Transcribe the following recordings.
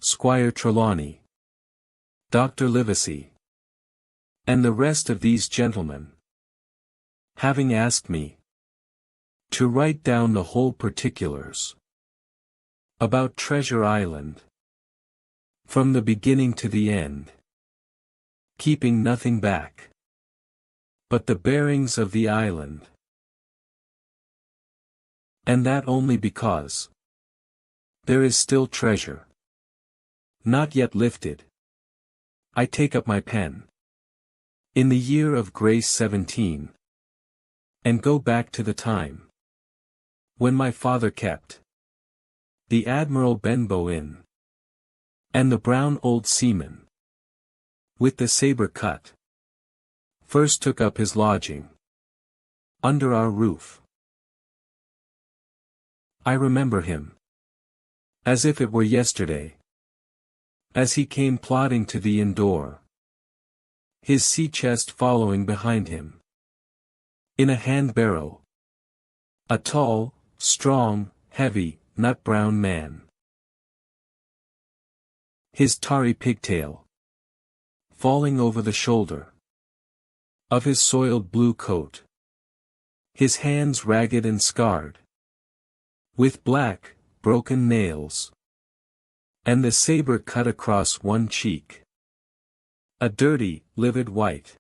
Squire Trelawney, Dr. Livesey, and the rest of these gentlemen, having asked me to write down the whole particulars about Treasure Island, from the beginning to the end, keeping nothing back but the bearings of the island, and that only because there is still treasure not yet lifted, I take up my pen in the year of grace 17, and go back to the time when my father kept the Admiral Benbow Inn, and the brown old seaman with the saber cut first took up his lodging under our roof. I remember him as if it were yesterday, as he came plodding to the inn door, his sea chest following behind him, in a hand barrow, a tall, strong, heavy, nut-brown man, his tarry pigtail falling over the shoulder of his soiled blue coat, his hands ragged and scarred with black, broken nails, and the saber cut across one cheek, a dirty, livid white.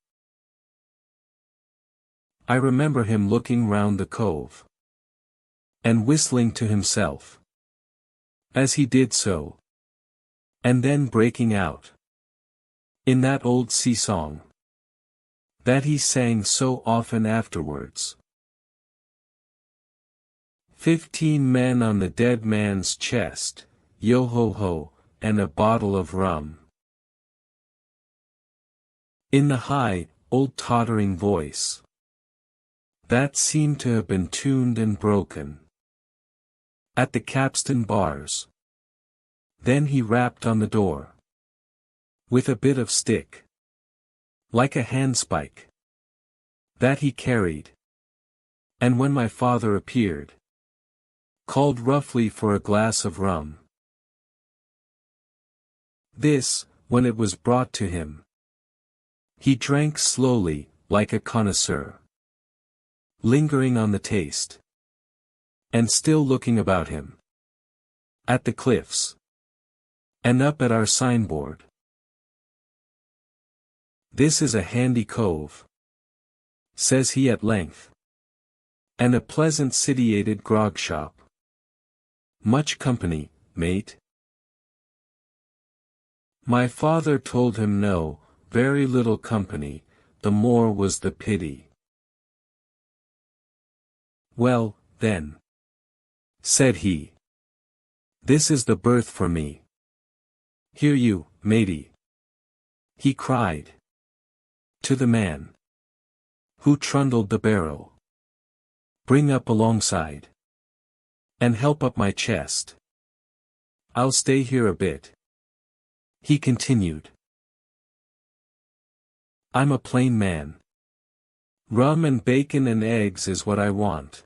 I remember him looking round the cove, and whistling to himself as he did so, and then breaking out in that old sea song that he sang so often afterwards. 15 men on the dead man's chest, yo-ho-ho, and a bottle of rum. In the high, old tottering voice that seemed to have been tuned and broken at the capstan bars. Then he rapped on the door with a bit of stick, like a handspike, that he carried, and when my father appeared, called roughly for a glass of rum. This, when it was brought to him, he drank slowly, like a connoisseur, lingering on the taste, and still looking about him, at the cliffs, and up at our signboard. This is a handy cove, says he at length, and a pleasant sitiated grog shop. Much company, mate? My father told him no, very little company, the more was the pity. Well, then, said he, this is the berth for me. Here you, matey, he cried to the man who trundled the barrow. Bring up alongside, and help up my chest. I'll stay here a bit, he continued. I'm a plain man. Rum and bacon and eggs is what I want.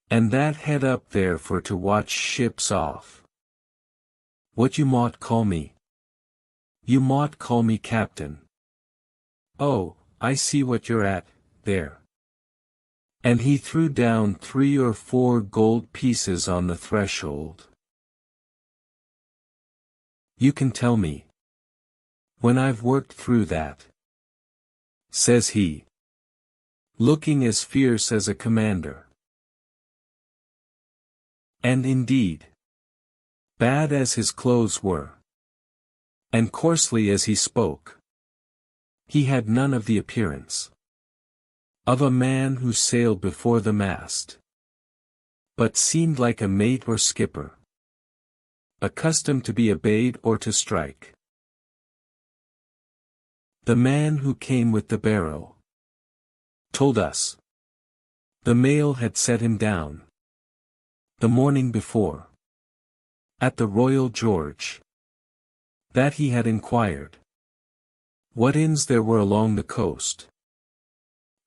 And that head up there for to watch ships off. What you mought call me? You mought call me captain. Oh, I see what you're at, there. And he threw down 3 or 4 gold pieces on the threshold. You can tell me, when I've worked through that, says he, looking as fierce as a commander. And indeed, bad as his clothes were, and coarsely as he spoke, he had none of the appearance of a man who sailed before the mast, but seemed like a mate or skipper, accustomed to be obeyed or to strike. The man who came with the barrow told us the mail had set him down the morning before at the Royal George, that he had inquired what inns there were along the coast,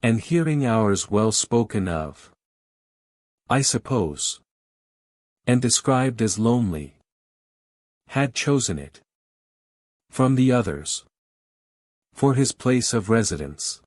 and hearing ours well spoken of, I suppose, and described as lonely, had chosen it from the others for his place of residence.